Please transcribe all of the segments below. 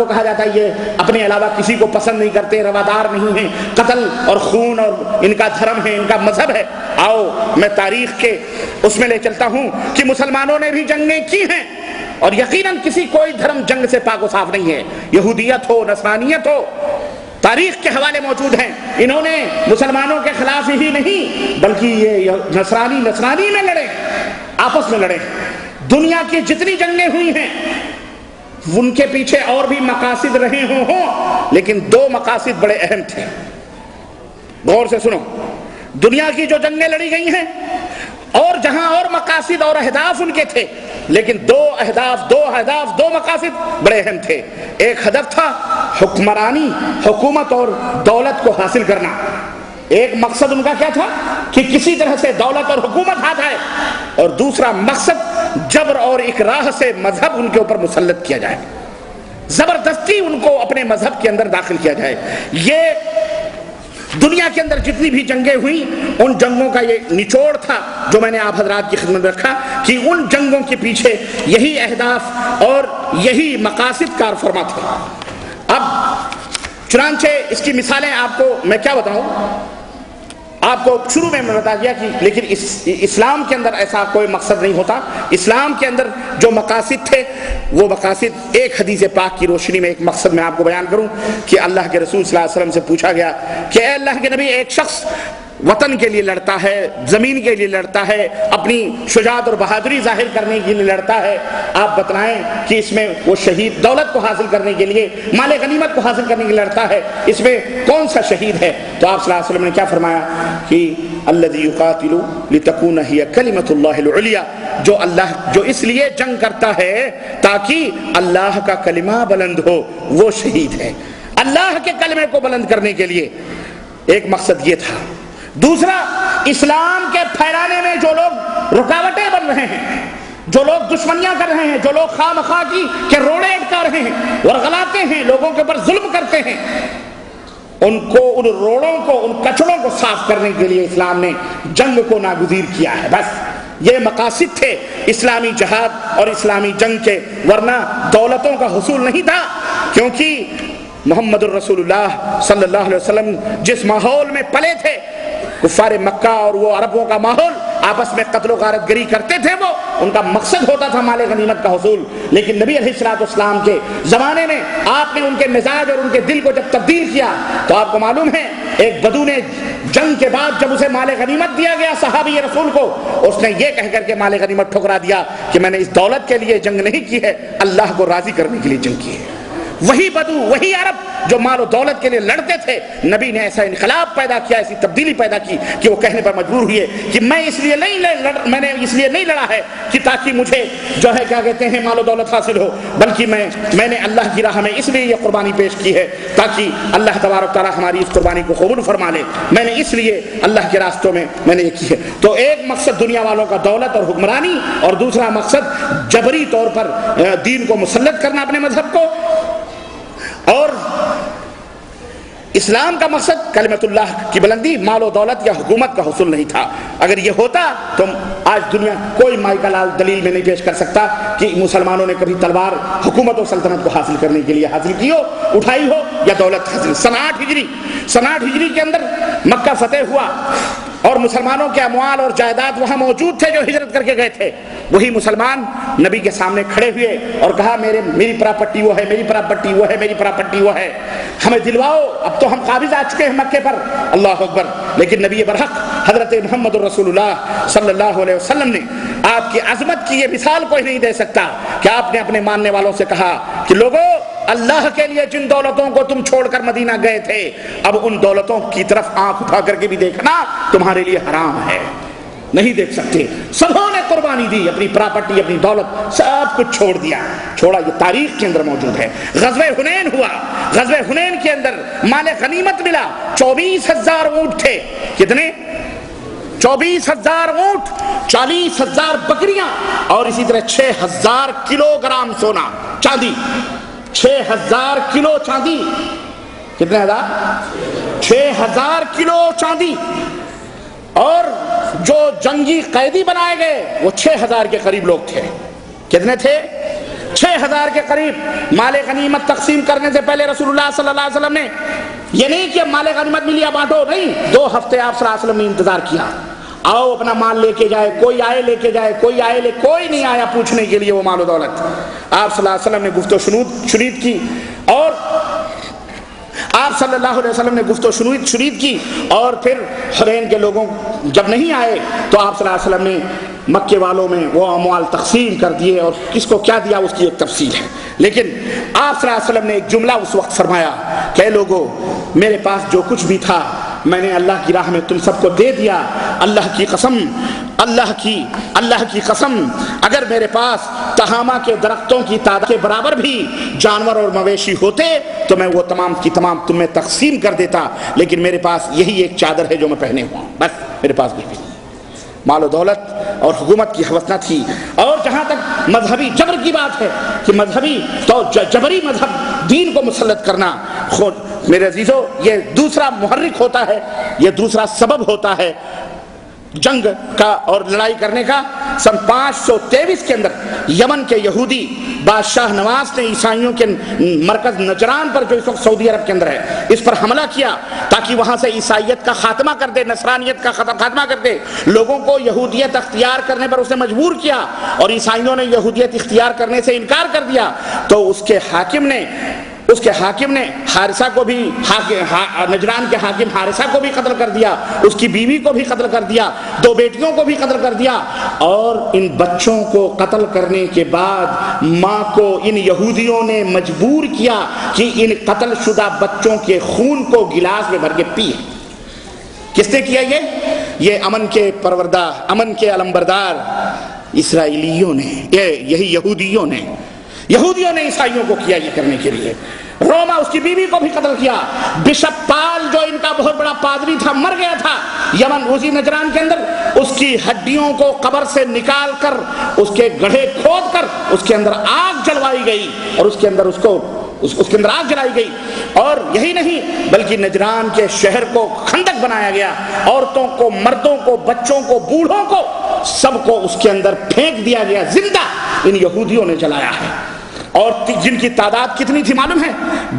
کو کہا جاتا ہے یہ اپنے علاوہ کسی کو پسند نہیں کرتے، روادار نہیں ہیں، قتل اور خون اور ان کا دھرم ہے، ان کا مذہب ہے۔ آؤ میں تاریخ کے اس میں لے چلتا ہوں کہ مسلمانوں نے بھی جنگیں کی ہیں، اور یقیناً کوئی دھرم جنگ سے پاک و صاف نہیں ہے، یہودیت ہو، نصرانیت ہو، تاریخ کے حوالے موجود ہیں۔ انہوں نے مسلمانوں کے خلاف ہی نہیں بلکہ یہ نصرانی میں لڑے، آپس میں لڑے۔ دنیا کی جتنی جنگیں ہوئی ہیں ان کے پیچھے اور بھی مقاصد رہے ہوں، لیکن دو مقاصد بڑے اہم تھے۔ غور سے سنو، دنیا کی جو جنگیں لڑی گئی ہیں اور جہاں اور مقاصد اور اہداف ان کے تھے، لیکن دو مقاصد بڑے اہم تھے۔ ایک ہدف تھا حکمرانی، حکومت اور دولت کو حاصل کرنا۔ ایک مقصد ان کا کیا تھا کہ کسی طرح سے دولت اور حکومت ہاتھ آئے، اور دوسرا مقصد جبر اور اکراہ سے مذہب ان کے اوپر مسلط کیا جائے، زبردستی ان کو اپنے مذہب کے اندر داخل کیا جائے۔ یہ دنیا کے اندر جتنی بھی جنگیں ہوئیں ان جنگوں کا یہ نچوڑ تھا جو میں نے آپ حضرات کی خدمت میں رکھا کہ ان جنگوں کے پیچھے یہی اہداف اور یہی مقاصد کار فرما تھے۔ اب چنانچہ اس کی مثالیں آپ کو میں کیا بتاؤں، آپ کو شروع میں بتا دیا کہ لیکن اسلام کے اندر ایسا کوئی مقصد نہیں ہوتا۔ اسلام کے اندر جو مقاصد تھے وہ مقاصد ایک حدیث پاک کی روشنی میں ایک مقصد میں آپ کو بیان کروں کہ اللہ کے رسول صلی اللہ علیہ وسلم سے پوچھا گیا کہ اے اللہ کے نبی، ایک شخص وطن کے لیے لڑتا ہے، زمین کے لیے لڑتا ہے، اپنی شجاعت اور بہادری ظاہر کرنے کے لیے لڑتا ہے، آپ بتلائیں کہ اس میں وہ شہید دولت کو حاصل کرنے کے لیے، مال غنیمت کو حاصل کرنے کے لیے لڑتا ہے، اس میں کون سا شہید ہے؟ تو آپ صلی اللہ علیہ وسلم نے کیا فرمایا کہ الذی یقاتل لتکون ہی کلمۃ اللہ العلیٰ، جو اس لیے جنگ کرتا ہے تاکہ اللہ کا کلمہ بلند ہو، وہ شہید ہے۔ اللہ کے کلمے کو بلند کرنے کے لیے ایک مقصد یہ تھا۔ دوسرا، اسلام کے پھیلانے میں جو لوگ رکاوٹیں بن رہے ہیں، جو لوگ دشمنیاں کر رہے ہیں، جو لوگ خواہ مخواہ کے روڑے اٹکا رہے ہیں، ورغلاتے ہیں، لوگوں کے اوپر ظلم کرتے ہیں، ان روڑوں کو، ان کچڑوں کو صاف کرنے کے لیے اسلام نے جنگ کو ناگزیر کیا ہے۔ بس یہ مقاصد تھے اسلامی جہاد اور اسلامی جنگ کے، ورنہ دولتوں کا حصول نہیں تھا، کیونکہ محمد الرسول اللہ صلی اللہ علیہ وسلم جس ماحول میں پلے تھے، کفار مکہ اور وہ عربوں کا ماحول، آپس میں قتل و غارت گری کرتے تھے، وہ ان کا مقصد ہوتا تھا مال غنیمت کا حصول۔ لیکن نبی علیہ الصلوۃ والسلام کے زمانے میں آپ نے ان کے مزاج اور ان کے دل کو جب تبدیل کیا تو آپ کو معلوم ہے ایک بدو نے جنگ کے بعد جب اسے مال غنیمت دیا گیا صحابی رسول کو، اس نے یہ کہہ کر کے مال غنیمت ٹھکرا دیا کہ میں نے اس دولت کے لیے جنگ نہیں کی ہے، اللہ کو راضی کرنے کے لیے جنگ کی ہے۔ وہی بدو، وہی عرب جو مال و دولت کے لیے لڑتے تھے، نبی نے ایسا انقلاب پیدا کیا، ایسی تبدیلی پیدا کی کہ وہ کہنے پر مجبور ہوئے کہ میں نے اس لیے نہیں لڑا ہے کہ تاکہ مجھے جو ہے کیا کہتے ہیں مال و دولت حاصل ہو، بلکہ میں نے اللہ کی راہ میں اس لیے یہ قربانی پیش کی ہے تاکہ اللہ تبارک تعالیٰ ہماری اس قربانی کو قبول فرما لے، میں نے اس لیے اللہ کے راستوں میں میں نے یہ کی ہے۔ تو ایک مقصد دنیا والوں کا دولت اور حکمرانی، اور دوسرا مقصد جبری طور پر دین کو مسلط کرنا اپنے مذہب کو، اور اسلام کا مقصد کلمت اللہ کی بلندی، مال و دولت یا حکومت کا حصول نہیں تھا۔ اگر یہ ہوتا تو آج دنیا کوئی مائی کا لال دلیل میں نہیں پیش کر سکتا کہ مسلمانوں نے کبھی تلوار حکومت و سلطنت کو حاصل کرنے کے لیے حاصل کی ہو، اٹھائی ہو، یا دولت حاصل۔ سن 8 ہجری کے اندر مکہ فتح ہوا اور مسلمانوں کے اموال اور جائیداد وہاں موجود تھے جو ہجرت کر کے گئے تھے، وہی مسلمان نبی کے سامنے کھڑے ہوئے اور کہا میری پراپرٹی وہ ہے، میری پراپرٹی وہ ہے، میری پراپرٹی وہ ہے، ہمیں دلواؤ، اب تو ہم قابض آ چکے ہیں مکے پر۔ اللہ اکبر۔ لیکن نبی برحق حضرت محمد الرسول اللہ صلی اللہ علیہ وسلم نے آپ کی عظمت کی یہ مثال کوئی نہیں دے سکتا کہ آپ نے اپنے ماننے والوں سے کہا کہ لوگوں، اللہ کے لیے جن دولتوں کو تم چھوڑ کر مدینہ گئے تھے، اب ان دولتوں کی طرف آنکھ اٹھا کر کے بھی دیکھنا تمہارے لیے حرام ہے، نہیں دیکھ سکتے۔ سبوں نے قربانی دی، اپنی پراپرٹی، اپنی دولت سب کچھ چھوڑ دیا، چھوڑا۔ یہ تاریخ کے اندر موجود ہے۔ غزوہ حنین ہوا، غزوہ حنین کے اندر مال غنیمت ملا، 24,000 اونٹ تھے۔ کتنے؟ 24,000 اونٹ، 40,000 بکریاں، اور اسی طرح 6,000 کلو گرام سونا چاندی، 6,000 کلو چاندی۔ کتنے ہزار؟ 6,000 کلو چاندی۔ اور جو جنگی قیدی بنائے گئے وہ 6,000 کے قریب لوگ تھے۔ کتنے تھے؟ 6000 کے قریب مال غنیمت تقسیم کرنے سے پہلے رسول اللہ صلی اللہ علیہ وسلم نے یہ نہیں کہ مال غنیمت ملی اب بانٹو، نہیں، 2 ہفتے آپ صلی اللہ علیہ وسلم نے انتظار کیا، آؤ اپنا مال لے کے جائے، کوئی آئے لے کے جائے، کوئی آئے لے، کوئی نہیں آیا پوچھنے کے لیے وہ مال و دولت۔ آپ صلی اللہ علیہ وسلم نے گفت و شنید کی، اور آپ صلی اللہ علیہ وسلم نے گفت و شنید کی، اور پھر حنین کے لوگوں جب نہیں آئے تو آپ صلی اللہ علیہ وسلم نے مکے والوں میں وہ اموال تقسیم کر دیے، اور کس کو کیا دیا اس کی ایک تفصیل ہے، لیکن آپ صلی اللہ علیہ وسلم نے ایک جملہ اس وقت فرمایا کہ اے لوگو، میرے پاس جو کچھ بھی تھا میں نے اللہ کی راہ میں تم سب کو دے دیا، اللہ کی قسم اگر میرے پاس تہامہ کے درختوں کی تعداد کے برابر بھی جانور اور مویشی ہوتے تو میں وہ تمام کی تمام تمہیں تقسیم کر دیتا، لیکن میرے پاس یہی ایک چادر ہے جو میں پہنے ہوا ہوں، بس میرے پاس بھی مال و دولت اور حکومت کی حوث نہ تھی۔ اور جہاں تک مذہبی جبر کی بات ہے کہ مذہبی تو جبری مذہب دین کو مسلط کرنا، خود میرے عزیزو یہ دوسرا محرک ہوتا ہے، یہ دوسرا سبب ہوتا ہے جنگ کا اور لڑائی کرنے کا۔ سن 523 کے اندر یمن کے یہودی بادشاہ نواس نے عیسائیوں کے مرکز نجران پر، جو اس وقت سعودی عرب کے اندر ہے، اس پر حملہ کیا تاکہ وہاں سے عیسائیت کا خاتمہ کر دے، نصرانیت کا خاتمہ کر دے، لوگوں کو یہودیت اختیار کرنے پر اسے مجبور کیا، اور عیسائیوں نے یہودیت اختیار کرنے سے انکار کر دیا، تو اس کے حاکم نے حارثہ کو بھی، نجران کے حاکم حارثہ کو بھی قتل کر دیا، اس کی بیوی کو بھی قتل کر دیا، 2 بیٹیوں کو بھی قتل کر دیا، اور ان بچوں کو قتل کرنے کے بعد ماں کو ان یہودیوں نے مجبور کیا کہ ان قتل شدہ بچوں کے خون کو گلاس میں بھر کے پیے۔ کس نے کیا یہ امن کے پروردہ، امن کے علمبردار اسرائیلیوں نے، یہی یہودیوں نے عیسائیوں کو کیا یہ کرنے کے لیے۔ روما اس کی بیوی کو بھی قتل کیا۔ بشپ پال جو ان کا بہت بڑا پادری تھا مر گیا تھا یمن، اسی نجران کے اندر، اس کی ہڈیوں کو قبر سے نکال کر اس کے گڑھے کھود کر اس کے اندر آگ جلوائی گئی، اور اس کے اندر آگ جلائی گئی۔ اور یہی نہیں بلکہ نجران کے شہر کو خندق بنایا گیا، عورتوں کو، مردوں کو، بچوں کو، بوڑھوں کو، سب کو اس کے اندر پھینک دیا گیا، زندہ ان یہودیوں نے جلایا ہے۔ اور جن کی تعداد کتنی تھی معلوم ہے؟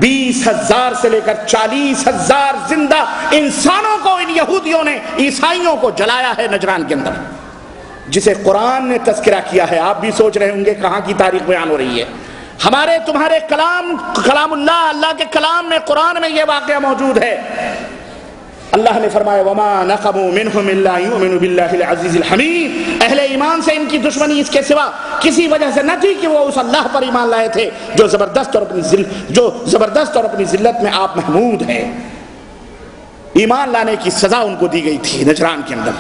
20,000 سے لے کر 40,000 زندہ انسانوں کو ان یہودیوں نے، عیسائیوں کو جلایا ہے نجران کے اندر، جسے قرآن نے تذکرہ کیا ہے۔ آپ بھی سوچ رہے ہوں گے کہاں کی تاریخ بیان ہو رہی ہے؟ ہمارے تمہارے کلام اللہ کے کلام میں، قرآن میں یہ واقعہ موجود ہے۔ اللہ نے فرمایا وَمَا نَقَمُوا مِنْهُمْ إِلَّا يُؤْمِنُوا بِاللَّهِ الْعَزِيزِ الْحَمِيدِ، اہل ایمان سے ان کی دشمنی اس کے سوا کسی وجہ سے نہ تھی کہ وہ اس اللہ پر ایمان لائے تھے جو زبردست اور اپنی ذلت میں آپ محمود ہے۔ ایمان لانے کی سزا ان کو دی گئی تھی نجران کے اندر۔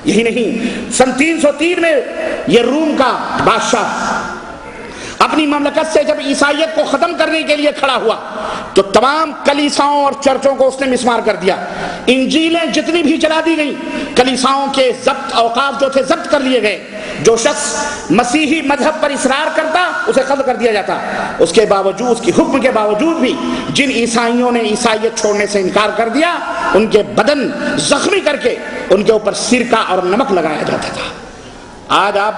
یہی نہیں، سن 303 میں یہ روم کا بادشاہ اپنی مملکت سے جب عیسائیت کو ختم کرنے کے لیے کھڑا ہوا تو تمام کلیساؤں اور چرچوں کو اس نے مسمار کر دیا، انجیلیں جتنی بھی جلا دی گئیں، کلیساؤں کے ضبط اوقاف جو تھے ضبط کر لیے گئے، جو شخص مسیحی مذہب پر اصرار کرتا اسے قتل کر دیا جاتا۔ اس کے باوجود، اس کی حکم کے باوجود بھی جن عیسائیوں نے عیسائیت چھوڑنے سے انکار کر دیا، ان کے بدن زخمی کر کے ان کے اوپر سرکہ اور نمک لگایا جاتا تھا۔ آج آپ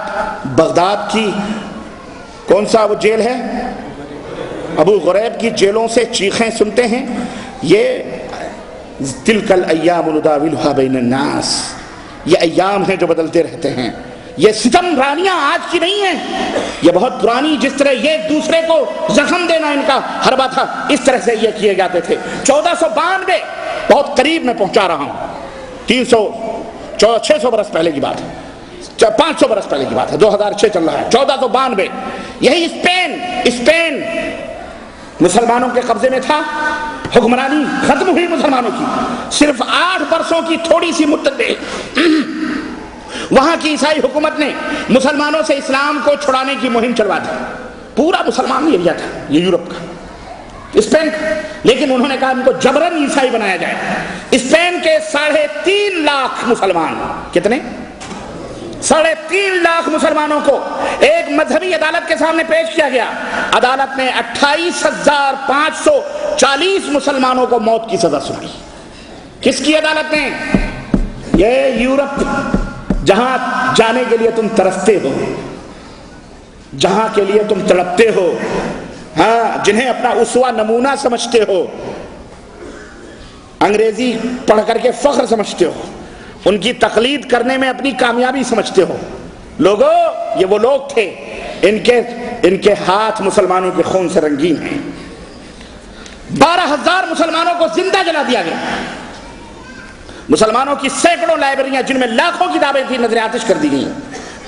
بغداد کی کون سا وہ جیل ہے، ابو غریب کی جیلوں سے چیخیں سنتے ہیں، یہ تلک الایام نداولها بین الناس، یہ ایام ہیں جو بدلتے رہتے ہیں، یہ ستم رانیاں آج کی نہیں ہیں، یہ بہت پرانی، جس طرح یہ دوسرے کو زخم دینا ان کا حربہ تھا، اس طرح سے یہ کیے جاتے تھے۔ 1492 بہت قریب میں پہنچا رہا ہوں، 600 برس پہلے کی بات ہے، 500 برس پہلے کی بات ہے، 2006 چل رہا ہے، 1492 یہی اسپین مسلمانوں کے قبضے میں تھا، حکمرانی ختم ہوئی مسلمانوں کی، صرف 8 برسوں کی تھوڑی سی مدت میں وہاں کی عیسائی حکومت نے مسلمانوں سے اسلام کو چھڑانے کی مہم چلوا دی۔ پورا مسلمان ایریا تھا یہ یورپ کا، اسپین کا، لیکن انہوں نے کہا ان کو جبرن عیسائی بنایا جائے۔ اسپین کے 3.5 لاکھ مسلمان، کتنے؟ 3.5 لاکھ مسلمانوں کو ایک مذہبی عدالت کے سامنے پیش کیا گیا۔ عدالت نے 28,540 مسلمانوں کو موت کی سزا سنائی۔ کس کی عدالت نے؟ یہ یورپ جہاں جانے کے لیے تم ترستے ہو، جہاں کے لیے تم تڑپتے ہو، ہاں، جنہیں اپنا اسوہ نمونہ سمجھتے ہو، انگریزی پڑھ کر کے فخر سمجھتے ہو، ان کی تقلید کرنے میں اپنی کامیابی سمجھتے ہو، لوگوں یہ وہ لوگ تھے، ان کے ہاتھ مسلمانوں کے خون سے رنگین ہیں۔ 12,000 مسلمانوں کو زندہ جلا دیا گیا، مسلمانوں کی سینکڑوں لائبریریاں جن میں لاکھوں کتابیں تھیں نظر آتش کر دی گئیں۔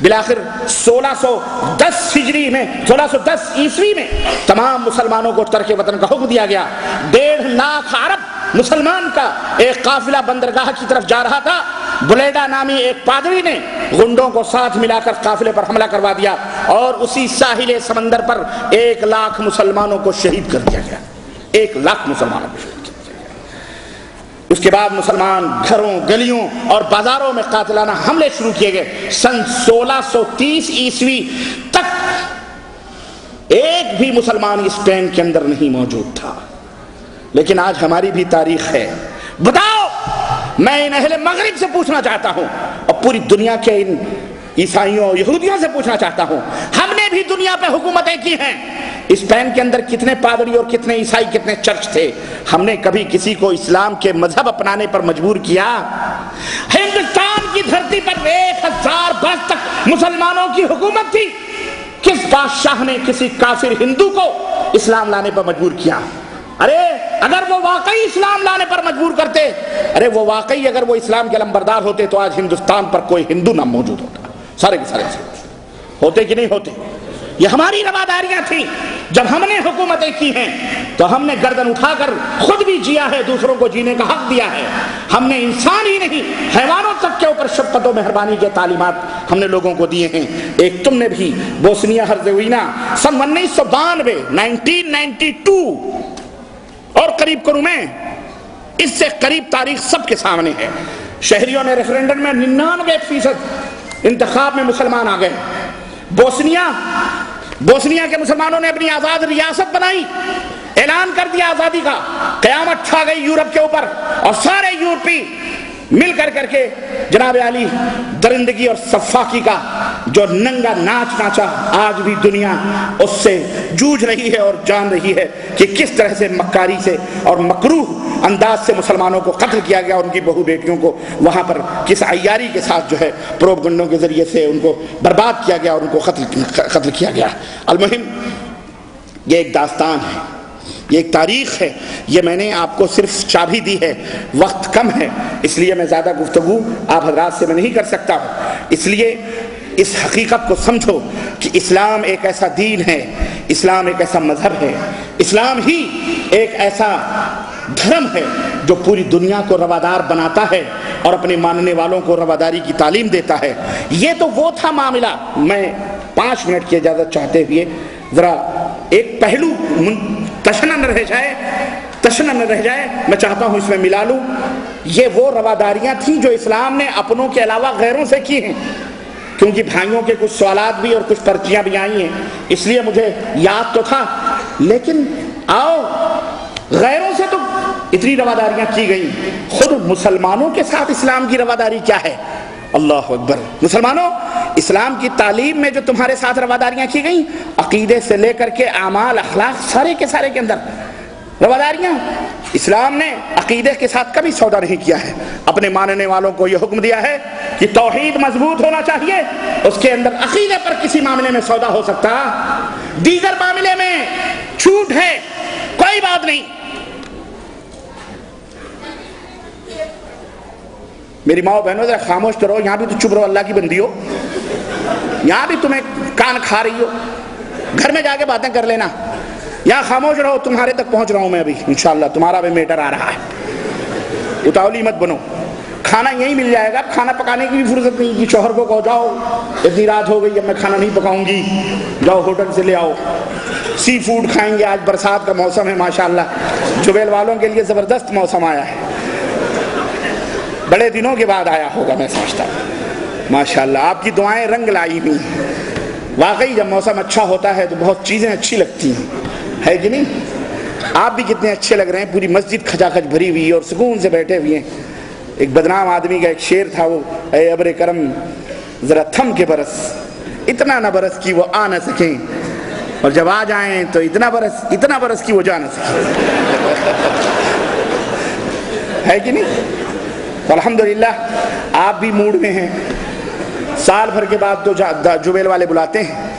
بالآخر 1610 عیسوی میں تمام مسلمانوں کو ترک وطن کا حکم دیا گیا۔ 1.5 لاکھ عرب مسلمان کا ایک قافلہ بندرگاہ کی طرف جا رہا تھا، بلیڈا نامی ایک پادری نے گنڈوں کو ساتھ ملا کر قافلے پر حملہ کروا دیا اور اسی ساحل سمندر پر 1 لاکھ مسلمانوں کو شہید کر دیا گیا۔ 1 لاکھ مسلمانوں کو شہید کر دیا گیا۔ اس کے بعد مسلمان گھروں، گلیوں اور بازاروں میں قاتلانہ حملے شروع کیے گئے۔ سن 1630 عیسوی تک ایک بھی مسلمان اسپین کے اندر نہیں موجود تھا۔ لیکن آج ہماری بھی تاریخ ہے۔ بتاؤ، میں ان اہل مغرب سے پوچھنا چاہتا ہوں اور پوری دنیا کے ان عیسائیوں اور یہودیوں سے پوچھنا چاہتا ہوں، ہم نے بھی دنیا پہ حکومتیں کی ہیں، اسپین کے اندر کتنے پادری اور کتنے عیسائی، کتنے چرچ تھے؟ ہم نے کبھی کسی کو اسلام کے مذہب اپنانے پر مجبور کیا؟ ہندوستان کی دھرتی پر 1000 برس تک مسلمانوں کی حکومت تھی، کس بادشاہ نے کسی کافر ہندو کو اسلام لانے پر مجبور کیا؟ ارے اگر وہ واقعی اسلام لانے پر مجبور کرتے، اگر وہ اسلام کے علمبردار ہوتے تو آج ہندوستان پر کوئی ہندو نہ موجود ہوتا، سارے کے سارے ہوتے کہ نہیں ہوتے؟ یہ ہماری رواداریاں تھیں۔ جب ہم نے حکومتیں کی ہیں تو ہم نے گردن اٹھا کر خود بھی جیا ہے، دوسروں کو جینے کا حق دیا ہے۔ ہم نے انسان ہی نہیں، حیوانوں تک کے اوپر شفقت و مہربانی کے تعلیمات ہم نے لوگوں کو دیے ہیں۔ ایک تم نے بھی بوسنیا ہرزیگوینہ سن 1992 اور قریب کروں میں اس سے قریب تاریخ سب کے سامنے ہے، شہریوں نے ریفرینڈم میں 99% انتخاب میں مسلمان آ گئے۔ بوسنیا کے مسلمانوں نے اپنی آزاد ریاست بنائی، اعلان کر دیا آزادی کا، قیامت چھا گئی یورپ کے اوپر، اور سارے یورپی مل کر کے جناب علی درندگی اور سفاکی کا جو ننگا ناچ ناچا، آج بھی دنیا اس سے جوجھ رہی ہے اور جان رہی ہے کہ کس طرح سے مکاری سے اور مکروہ انداز سے مسلمانوں کو قتل کیا گیا، ان کی بہو بیٹیوں کو وہاں پر کس عیاری کے ساتھ جو ہے پروپگنڈوں کے ذریعے سے ان کو برباد کیا گیا اور ان کو قتل کیا گیا۔ المہم یہ ایک داستان ہے، یہ ایک تاریخ ہے، یہ میں نے آپ کو صرف چابی دی ہے، وقت کم ہے اس لیے میں زیادہ گفتگو آپ حضرات سے میں نہیں کر سکتا ہوں۔ اس لیے اس حقیقت کو سمجھو کہ اسلام ایک ایسا دین ہے، اسلام ایک ایسا مذہب ہے، اسلام ہی ایک ایسا دھرم ہے جو پوری دنیا کو روادار بناتا ہے اور اپنے ماننے والوں کو رواداری کی تعلیم دیتا ہے۔ یہ تو وہ تھا معاملہ۔ میں 5 منٹ کی اجازت چاہتے ہوئے ذرا ایک پہلو تشنہ نہ رہ جائے میں چاہتا ہوں اس میں ملا لوں۔ یہ وہ رواداریاں تھیں جو اسلام نے اپنوں کے علاوہ غیروں سے کی ہیں، کیونکہ بھائیوں کے کچھ سوالات بھی اور کچھ پرچیاں بھی آئی ہیں، اس لیے مجھے یاد تو تھا، لیکن آؤ غیروں سے تو اتنی رواداریاں کی گئیں، خود مسلمانوں کے ساتھ اسلام کی رواداری کیا ہے؟ اللہ اکبر۔ مسلمانوں، اسلام کی تعلیم میں جو تمہارے ساتھ رواداریاں کی گئیں، عقیدے سے لے کر کے اعمال، اخلاق، سارے کے سارے کے اندر رواداریاں، اسلام نے عقیدے کے ساتھ کبھی سودا نہیں کیا ہے۔ اپنے ماننے والوں کو یہ حکم دیا ہے کہ توحید مضبوط ہونا چاہیے، اس کے اندر عقیدے پر کسی معاملے میں سودا ہو سکتا، دیگر معاملے میں چھوٹ ہے، کوئی بات نہیں۔ میری ماں بہنوں ذرا خاموش کرو، یہاں بھی تو چپ رہو، اللہ کی بندی ہو، یہاں بھی تمہیں کان کھا رہی ہو، گھر میں جا کے باتیں کر لینا، یہاں خاموش رہو، تمہارے تک پہنچ رہا ہوں میں ابھی انشاءاللہ، تمہارا بھی میٹر آ رہا ہے، اتاولی مت بنو، کھانا یہیں مل جائے گا، کھانا پکانے کی بھی فرصت نہیں کہ شوہر کو کہو جاؤ اتنی رات ہو گئی اب میں کھانا نہیں پکاؤں گی، جاؤ ہوٹل سے لے آؤ، سی فوڈ کھائیں گے، آج برسات کا موسم ہے ماشاءاللہ، جبیل والوں کے لیے زبردست موسم آیا ہے، بڑے دنوں کے بعد آیا ہوگا میں سمجھتا ہوں، ماشاءاللہ آپ کی دعائیں رنگ لائی ہوئی ہیں، واقعی جب موسم اچھا ہوتا ہے تو بہت چیزیں اچھی لگتی ہیں، ہے کہ نہیں؟ آپ بھی کتنے اچھے لگ رہے ہیں، پوری مسجد کھچا کھچ بھری ہوئی اور سکون سے بیٹھے ہوئے ہیں۔ ایک بدنام آدمی کا ایک شعر تھا، وہ اے ابر کرم ذرا تھم کے برس، اتنا نہ برس کی وہ آ نہ سکیں، اور جب آ جائیں تو اتنا برس کی وہ جا نہ سکیں۔ ہے کہ نہیں؟ الحمدللہ آپ بھی موڈ میں ہیں، سال بھر کے بعد تو جویل والے بلاتے ہیں